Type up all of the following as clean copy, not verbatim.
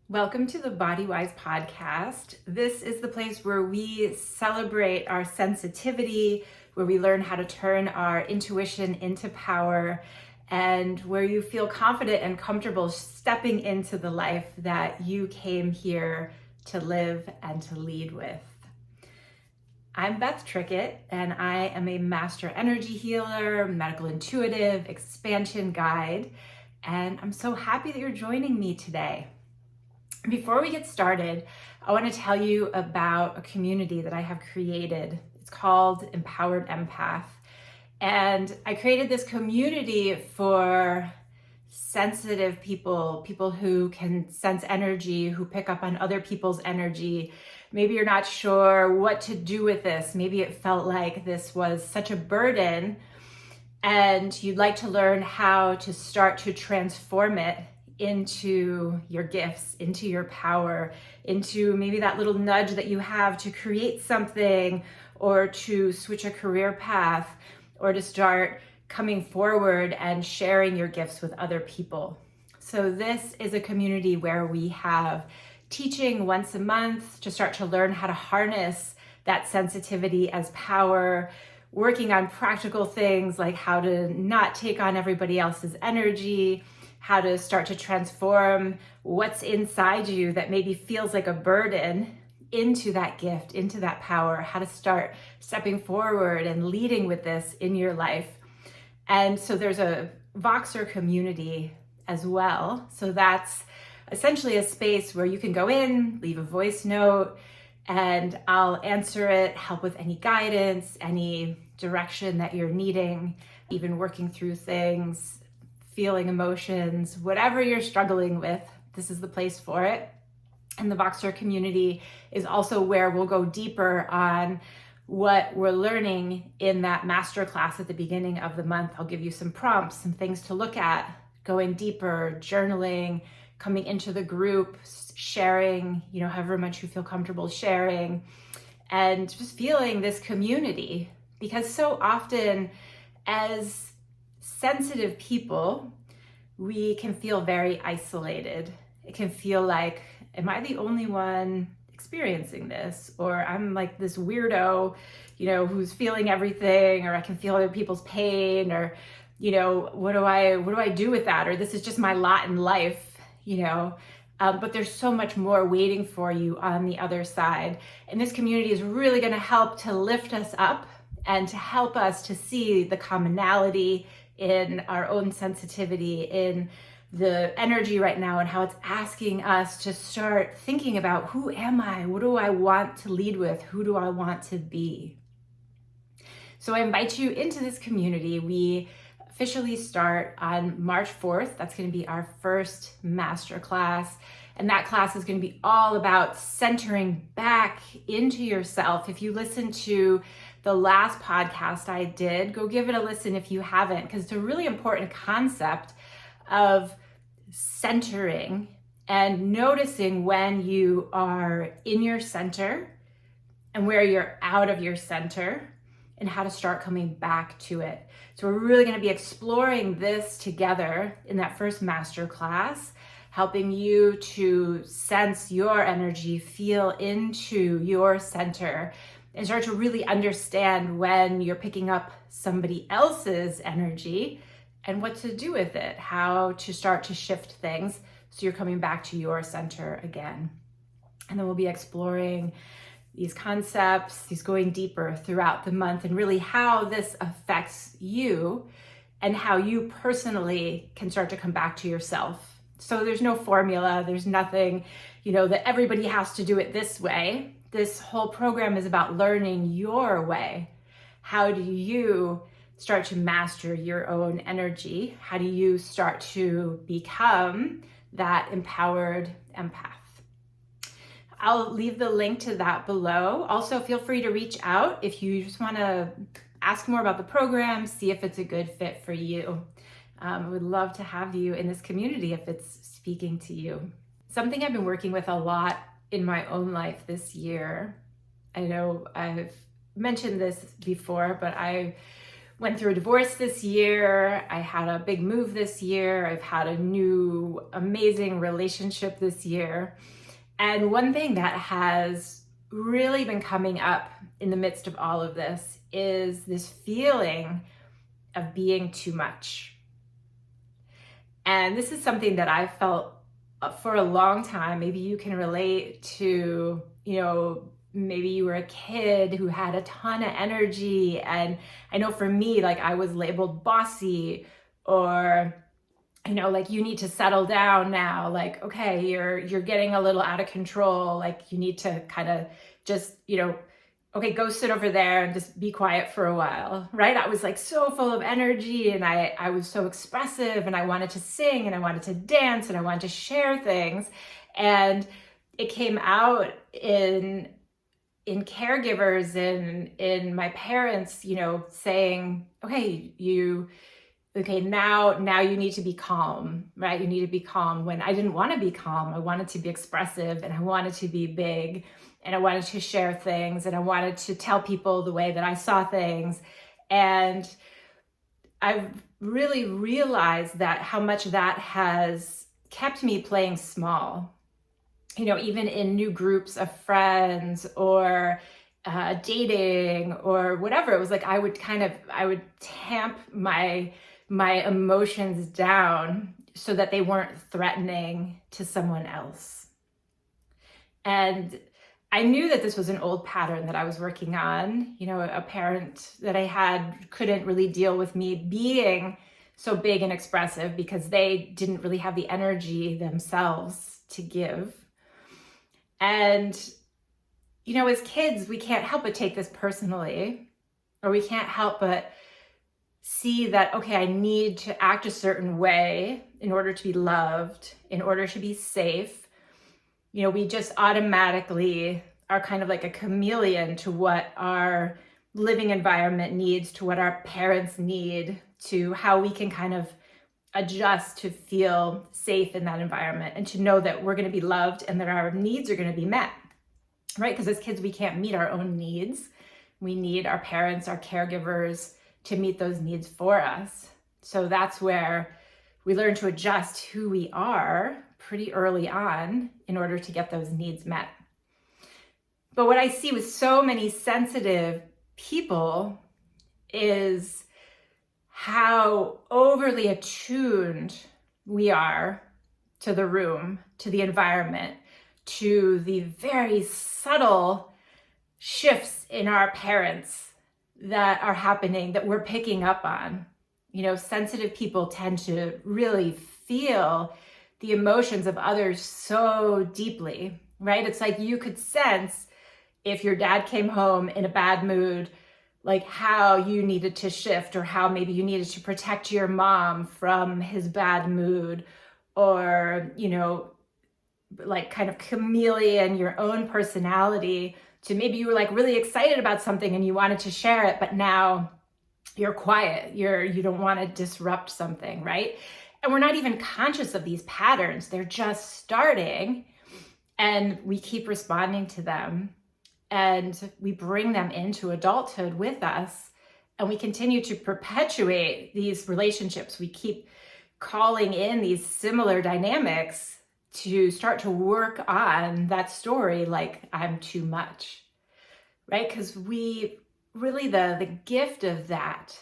Welcome to the Body Wise podcast. This is the place where we celebrate our sensitivity, where we learn how to turn our intuition into power, and where you feel confident and comfortable stepping into the life that you came here to live and to lead with. I'm Beth Trickett, and I am a master energy healer, medical intuitive, expansion guide, and I'm so happy that you're joining me today. Before we get started, I want to tell you about a community that I have created. It's called Empowered Empath. And I created this community for sensitive people, people who can sense energy, who pick up on other people's energy. Maybe you're not sure what to do with this. Maybe it felt like this was such a burden and you'd like to learn how to start to transform it into your gifts, into your power, into maybe that little nudge that you have to create something or to switch a career path or to start coming forward and sharing your gifts with other people. So this is a community where we have teaching once a month to start to learn how to harness that sensitivity as power, working on practical things like how to not take on everybody else's energy, how to start to transform what's inside you that maybe feels like a burden into that gift, into that power, how to start stepping forward and leading with this in your life. And so there's a Voxer community as well. So that's essentially a space where you can go in, leave a voice note, and I'll answer it, help with any guidance, any direction that you're needing, even working through things, feeling emotions, whatever you're struggling with, this is the place for it. And the Voxer community is also where we'll go deeper on what we're learning in that masterclass at the beginning of the month. I'll give you some prompts, some things to look at, going deeper, journaling, coming into the group, sharing, however much you feel comfortable sharing, and just feeling this community. Because so often as sensitive people, we can feel very isolated. It can feel like, am I the only one experiencing this? Or I'm like this weirdo, who's feeling everything, or I can feel other people's pain, or, what do I do with that? Or this is just my lot in life, but there's so much more waiting for you on the other side. And this community is really going to help to lift us up and to help us to see the commonality in our own sensitivity, in the energy right now, and how it's asking us to start thinking about, who am I? What do I want to lead with? Who do I want to be? So I invite you into this community. We officially start on March 4th. That's going to be our first masterclass. And that class is going to be all about centering back into yourself. If you listen to the last podcast I did, go give it a listen if you haven't, because it's a really important concept of centering and noticing when you are in your center and where you're out of your center and how to start coming back to it. So we're really going to be exploring this together in that first masterclass, helping you to sense your energy, feel into your center, and start to really understand when you're picking up somebody else's energy and what to do with it, how to start to shift things so you're coming back to your center again. And then we'll be exploring these concepts, these going deeper throughout the month, and really how this affects you and how you personally can start to come back to yourself. So there's no formula, there's nothing, that everybody has to do it this way. This whole program is about learning your way. How do you start to master your own energy? How do you start to become that empowered empath? I'll leave the link to that below. Also, feel free to reach out if you just want to ask more about the program, see if it's a good fit for you. I would love to have you in this community if it's speaking to you. Something I've been working with a lot in my own life this year, I know I've mentioned this before, but I went through a divorce this year. I had a big move this year. I've had a new amazing relationship this year. And one thing that has really been coming up in the midst of all of this is this feeling of being too much. And this is something that I've felt for a long time. Maybe you can relate to, maybe you were a kid who had a ton of energy. And I know for me, like I was labeled bossy, or, like you need to settle down now. Like, okay, you're getting a little out of control. Like you need to kind of just, okay, go sit over there and just be quiet for a while, right? I was like so full of energy, and I was so expressive, and I wanted to sing, and I wanted to dance, and I wanted to share things. And it came out in caregivers, in my parents, saying, okay, now you need to be calm, right? You need to be calm, when I didn't want to be calm. I wanted to be expressive, and I wanted to be big, and I wanted to share things, and I wanted to tell people the way that I saw things. And I've really realized that how much that has kept me playing small, even in new groups of friends, or dating, or whatever. It was like I would tamp my emotions down so that they weren't threatening to someone else. And I knew that this was an old pattern that I was working on. A parent that I had couldn't really deal with me being so big and expressive because they didn't really have the energy themselves to give. And, as kids, we can't help but take this personally, or we can't help but see that, okay, I need to act a certain way in order to be loved, in order to be safe. We just automatically are kind of like a chameleon to what our living environment needs, to what our parents need, to how we can kind of adjust to feel safe in that environment, and to know that we're going to be loved and that our needs are going to be met, right? Because as kids, we can't meet our own needs. We need our parents, our caregivers to meet those needs for us. So that's where we learn to adjust who we are pretty early on in order to get those needs met. But what I see with so many sensitive people is how overly attuned we are to the room, to the environment, to the very subtle shifts in our parents that are happening, that we're picking up on. Sensitive people tend to really feel the emotions of others so deeply, right? It's like you could sense if your dad came home in a bad mood, like how you needed to shift, or how maybe you needed to protect your mom from his bad mood, or, like kind of chameleon your own personality to maybe you were like really excited about something and you wanted to share it, but now you're quiet. You don't want to disrupt something, right? And we're not even conscious of these patterns. They're just starting, and we keep responding to them, and we bring them into adulthood with us, and we continue to perpetuate these relationships. We keep calling in these similar dynamics to start to work on that story, like I'm too much, right? Because we really, the gift of that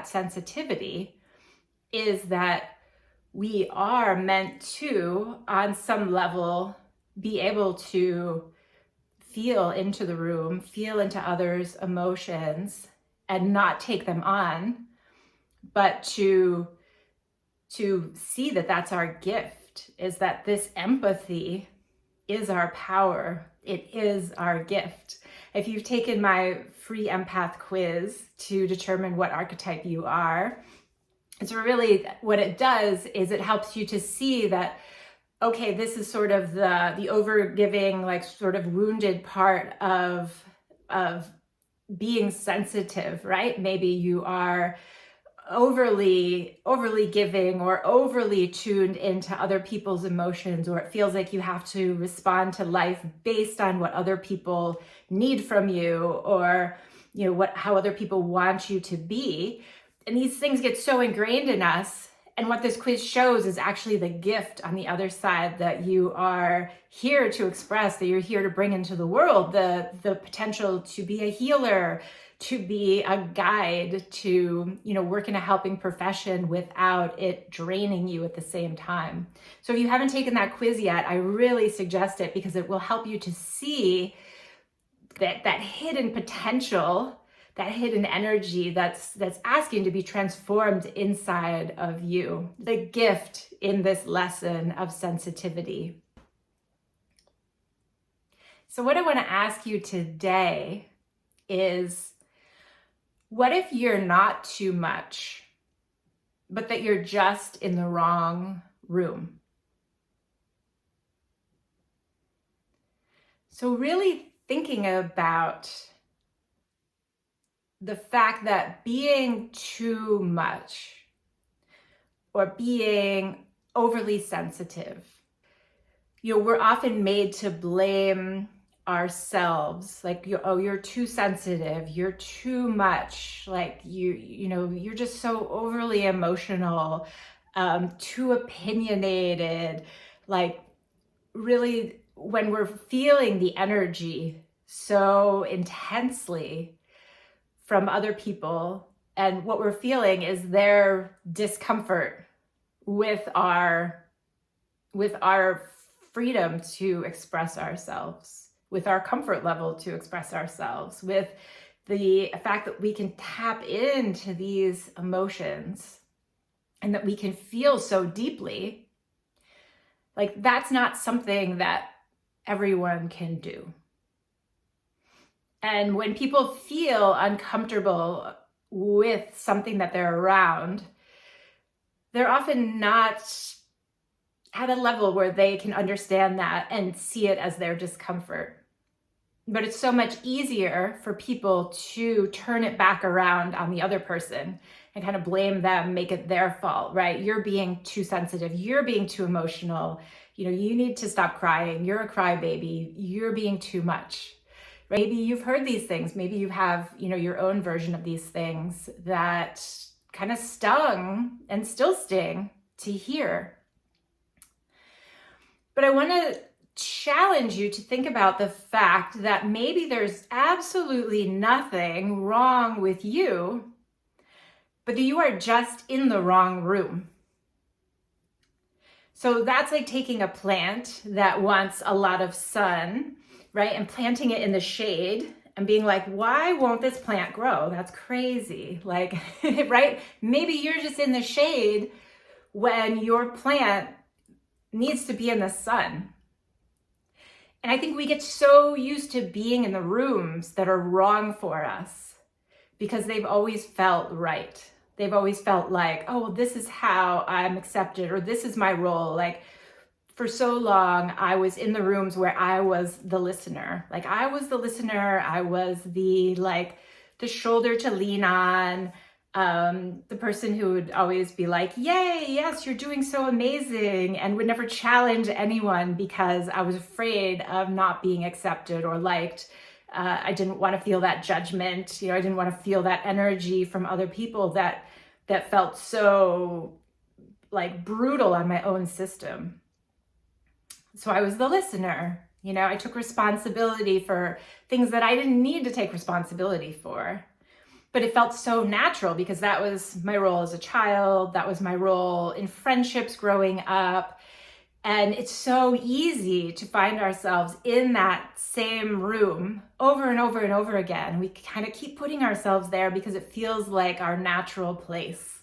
sensitivity is that we are meant to, on some level, be able to feel into the room, feel into others' emotions, and not take them on, but to see that that's our gift, is that this empathy is our power. It is our gift. If you've taken my free empath quiz to determine what archetype you are, it's really what it does is it helps you to see that, okay, this is sort of the overgiving, like sort of wounded part of being sensitive, right? Maybe you are overly giving, or overly tuned into other people's emotions, or it feels like you have to respond to life based on what other people need from you, or how other people want you to be. And these things get so ingrained in us. And what this quiz shows is actually the gift on the other side that you are here to express, that you're here to bring into the world, the potential to be a healer, to be a guide, to, work in a helping profession without it draining you at the same time. So if you haven't taken that quiz yet, I really suggest it, because it will help you to see that hidden potential, that hidden energy that's asking to be transformed inside of you. The gift in this lesson of sensitivity. So what I want to ask you today is, what if you're not too much, but that you're just in the wrong room? So really thinking about the fact that being too much or being overly sensitive, we're often made to blame ourselves, like, you're too sensitive, you're too much, like you're just so overly emotional, too opinionated. Like, really, when we're feeling the energy so intensely from other people, and what we're feeling is their discomfort with our freedom to express ourselves, with our comfort level to express ourselves, with the fact that we can tap into these emotions and that we can feel so deeply, like, that's not something that everyone can do. And when people feel uncomfortable with something that they're around, they're often not at a level where they can understand that and see it as their discomfort. But it's so much easier for people to turn it back around on the other person and kind of blame them, make it their fault, right? You're being too sensitive. You're being too emotional. You need to stop crying. You're a crybaby. You're being too much. Right? Maybe you've heard these things. Maybe you have, your own version of these things that kind of stung and still sting to hear. But I want to challenge you to think about the fact that maybe there's absolutely nothing wrong with you, but that you are just in the wrong room. So that's like taking a plant that wants a lot of sun, right, and planting it in the shade and being like, why won't this plant grow? That's crazy. Like, right? Maybe you're just in the shade when your plant needs to be in the sun. And I think we get so used to being in the rooms that are wrong for us because they've always felt right. They've always felt like, oh, well, this is how I'm accepted, or this is my role. Like, for so long, I was in the rooms where I was the listener. Like, I was the listener. I was the shoulder to lean on, the person who would always be like, yay, yes, you're doing so amazing, and would never challenge anyone because I was afraid of not being accepted or liked. I didn't want to feel that judgment. I didn't want to feel that energy from other people that felt so like brutal on my own system. So I was the listener. I took responsibility for things that I didn't need to take responsibility for. But it felt so natural because that was my role as a child. That was my role in friendships growing up. And it's so easy to find ourselves in that same room over and over and over again. We kind of keep putting ourselves there because it feels like our natural place.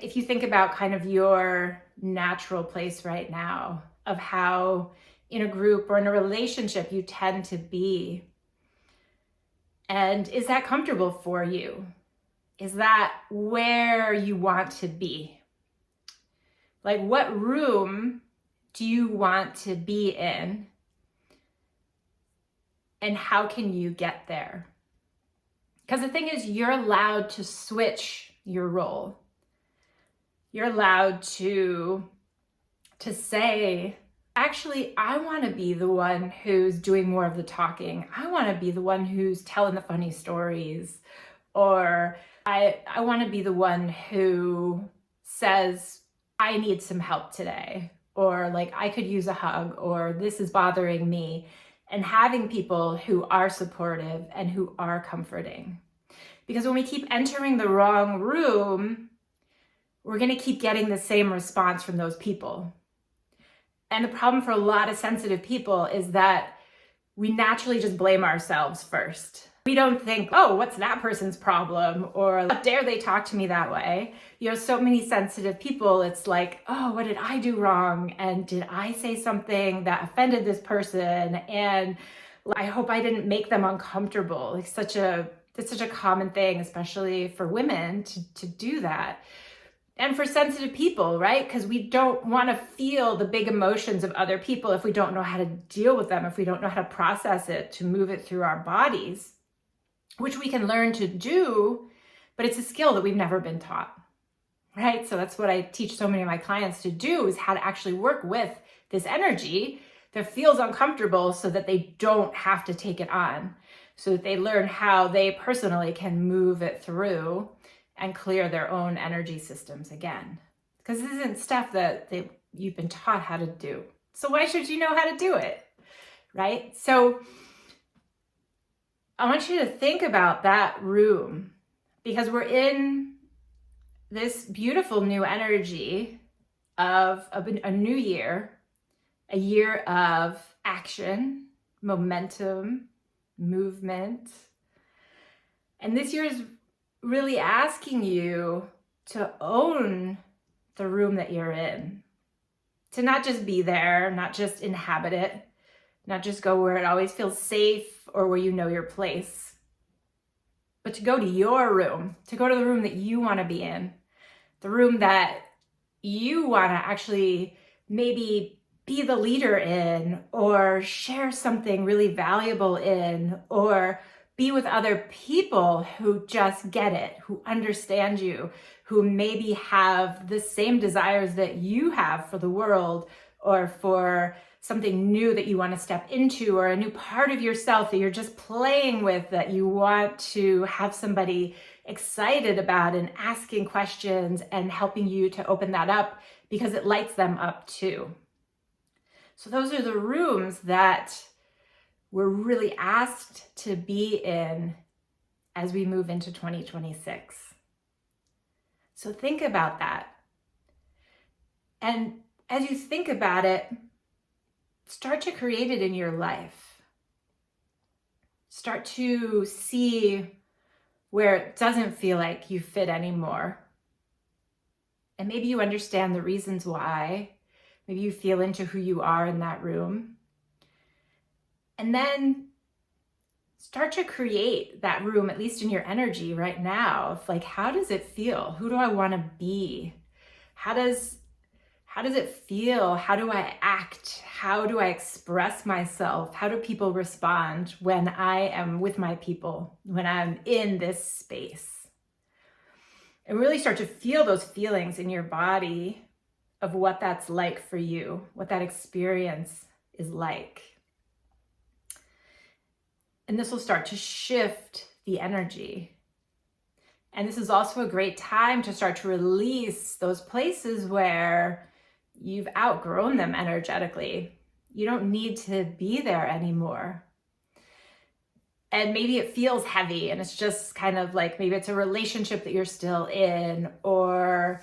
If you think about kind of your natural place right now, of how in a group or in a relationship you tend to be, and is that comfortable for you? Is that where you want to be? Like, what room do you want to be in? And how can you get there? Because the thing is, you're allowed to switch your role. You're allowed to say, I actually, I want to be the one who's doing more of the talking. I want to be the one who's telling the funny stories. Or I want to be the one who says, I need some help today. Or like, I could use a hug, or this is bothering me. And having people who are supportive and who are comforting. Because when we keep entering the wrong room, we're going to keep getting the same response from those people. And the problem for a lot of sensitive people is that we naturally just blame ourselves first. We don't think, oh, what's that person's problem? Or how dare they talk to me that way? You know, so many sensitive people, it's like, oh, what did I do wrong? And did I say something that offended this person? And I hope I didn't make them uncomfortable. It's such a common thing, especially for women to do that. And for sensitive people, right? Because we don't want to feel the big emotions of other people if we don't know how to deal with them, if we don't know how to process it, to move it through our bodies, which we can learn to do, but it's a skill that we've never been taught, right? So that's what I teach so many of my clients to do, is how to actually work with this energy that feels uncomfortable so that they don't have to take it on, so that they learn how they personally can move it through and clear their own energy systems again. Because this isn't stuff that you've been taught how to do. So why should you know how to do it, right? So I want you to think about that room, because we're in this beautiful new energy of a new year, a year of action, momentum, movement. And this year is really asking you to own the room that you're in, to not just be there, not just inhabit it, not just go where it always feels safe or where you know your place, but to go to your room, to go to the room that you want to be in, the room that you want to actually maybe be the leader in, or share something really valuable in, or be with other people who just get it, who understand you, who maybe have the same desires that you have for the world, or for something new that you want to step into, or a new part of yourself that you're just playing with, that you want to have somebody excited about and asking questions and helping you to open that up, because it lights them up too. So those are the rooms that we're really asked to be in as we move into 2026. So think about that. And as you think about it, start to create it in your life. Start to see where it doesn't feel like you fit anymore. And maybe you understand the reasons why. Maybe you feel into who you are in that room. And then start to create that room, at least in your energy right now, of like, how does it feel? Who do I want to be? How does it feel? How do I act? How do I express myself? How do people respond when I am with my people, when I'm in this space? And really start to feel those feelings in your body of what that's like for you, what that experience is like. And this will start to shift the energy. And this is also a great time to start to release those places where you've outgrown them energetically. You don't need to be there anymore. And maybe it feels heavy, and it's just kind of like, maybe it's a relationship that you're still in, or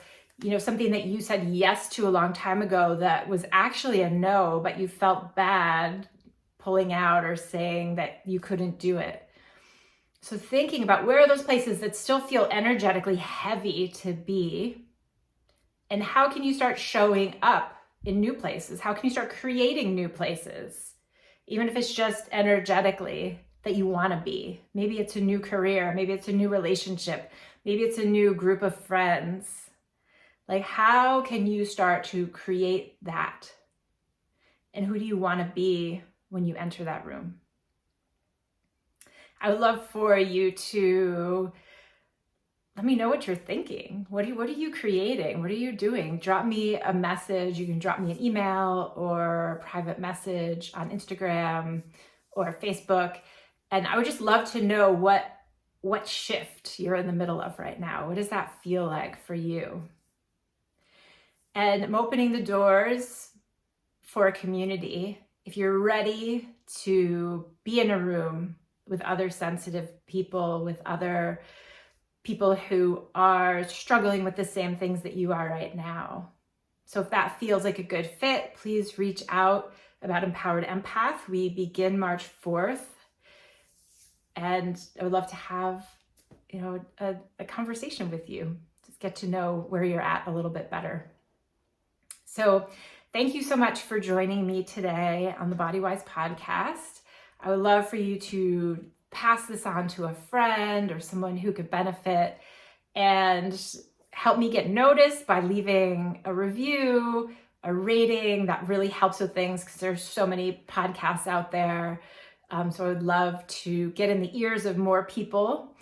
something that you said yes to a long time ago that was actually a no, but you felt bad pulling out or saying that you couldn't do it. So thinking about, where are those places that still feel energetically heavy to be, and how can you start showing up in new places? How can you start creating new places, even if it's just energetically, that you want to be? Maybe it's a new career, maybe it's a new relationship, maybe it's a new group of friends. Like, how can you start to create that? And who do you want to be when you enter that room? I would love for you to let me know what you're thinking. What are you creating? What are you doing? Drop me a message. You can drop me an email or a private message on Instagram or Facebook. And I would just love to know what shift you're in the middle of right now. What does that feel like for you? And I'm opening the doors for a community. If you're ready to be in a room with other sensitive people, with other people who are struggling with the same things that you are right now. So if that feels like a good fit, please reach out about Empowered Empath. We begin March 4th. And I would love to have, a conversation with you. Just get to know where you're at a little bit better. So thank you so much for joining me today on the Body Wise podcast. I would love for you to pass this on to a friend or someone who could benefit, and help me get noticed by leaving a review, a rating. That really helps with things because there's so many podcasts out there. So I would love to get in the ears of more people.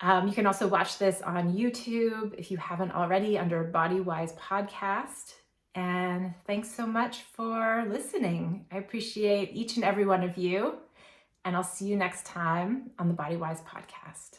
You can also watch this on YouTube if you haven't already, under Body Wise Podcast. And thanks so much for listening. I appreciate each and every one of you. And I'll see you next time on the Body Wise Podcast.